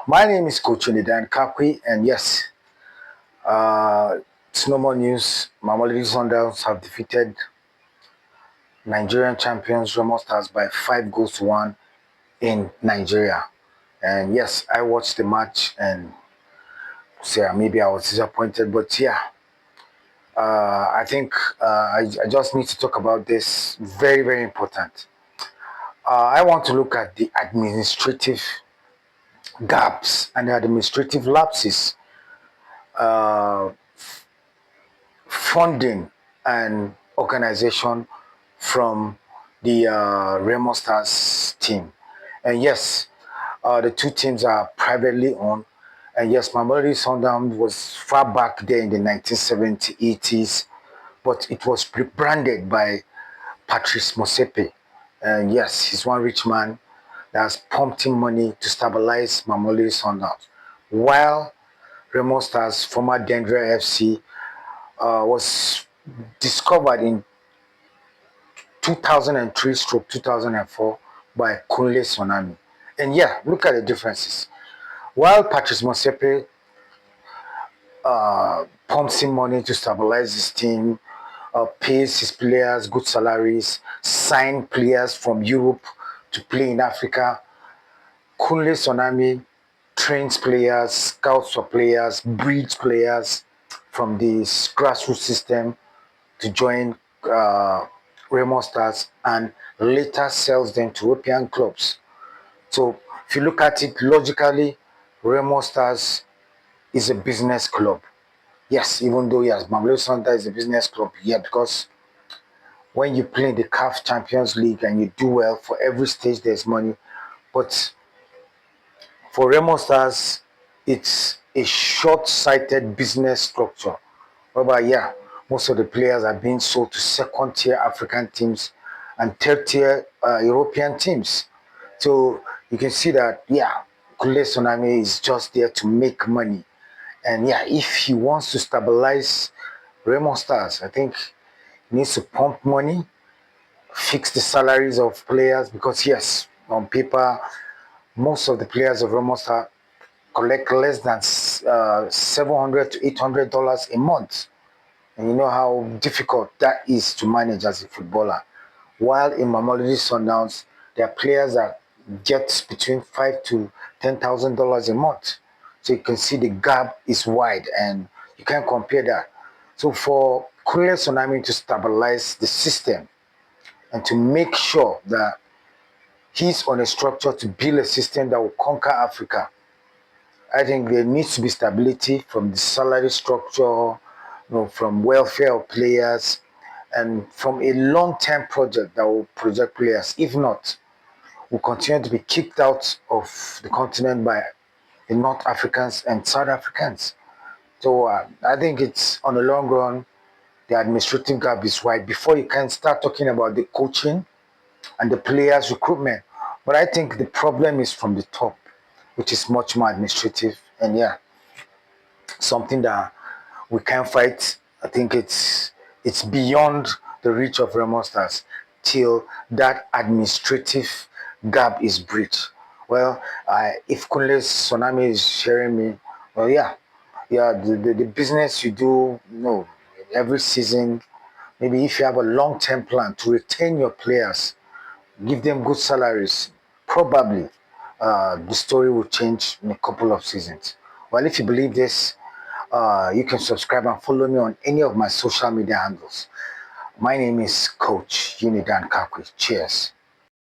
My name is Coach Unidan Kakwi, and yes, it's no more news. Mamelodi Sundowns have defeated Nigerian champions Remo Stars by 5 goals to 1 in Nigeria. And yes, I watched the match, and maybe I was disappointed, but yeah, I think I just need to talk about this. Very, very important. I want to look at the administrative gaps and the administrative lapses, uh, funding and organization from the Remo Stars team. And yes, the two teams are privately owned. And yes, Mamelodi Sundowns was far back there in the 1970s, 80s, but it was rebranded by Patrice Motsepe. And yes, he's one rich man that's pumped in money to stabilize Mamelodi Sundowns. While Remo Stars, former Dendra FC, was discovered in 2003 stroke 2004 by Kunle Tsunami. And yeah, look at the differences. While Patrice Motsepe pumps in money to stabilize his team, pays his players good salaries, sign players from Europe to play in Africa, Kunle Tsunami trains players, scouts for players, breeds players from the grassroots system to join Remo Stars and later sells them to European clubs. So if you look at it logically, Remo Stars is a business club. Yes, even though yes, Mamelodi Sundowns is a business club, yeah, because when you play in the CAF Champions League and you do well, for every stage there's money. But for Remo Stars, it's a short-sighted business structure. Whereby, yeah, most of the players are being sold to second-tier African teams and third-tier European teams. So you can see that, yeah, Kule Tsunami is just there to make money. And yeah, if he wants to stabilize Remo Stars, I think he needs to pump money, fix the salaries of players, because yes, on paper, most of the players of Remo Stars collect less than $700 to $800 a month. And you know how difficult that is to manage as a footballer. While in Mamelodi Sundowns, there are players that get between $5,000 to $10,000 a month. So you can see the gap is wide, and you can't compare that. So for Kule Tsunami to stabilize the system and to make sure that he's on a structure to build a system that will conquer Africa, I think there needs to be stability from the salary structure, from welfare of players, and from a long-term project that will project players. If not, we'll continue to be kicked out of the continent by the North Africans and South Africans. So I think it's on the long run, the administrative gap is wide before you can start talking about the coaching and the players recruitment. But I think the problem is from the top, which is much more administrative. And yeah, something that we can't fight. I think it's beyond the reach of Remo Stars till that administrative gap is breached. Well, if Kunle Tsunami is sharing me, well, yeah, the business you do, every season, maybe if you have a long-term plan to retain your players, give them good salaries, probably the story will change in a couple of seasons. Well, if you believe this, you can subscribe and follow me on any of my social media handles. My name is Coach Unidan Kakwi. Cheers.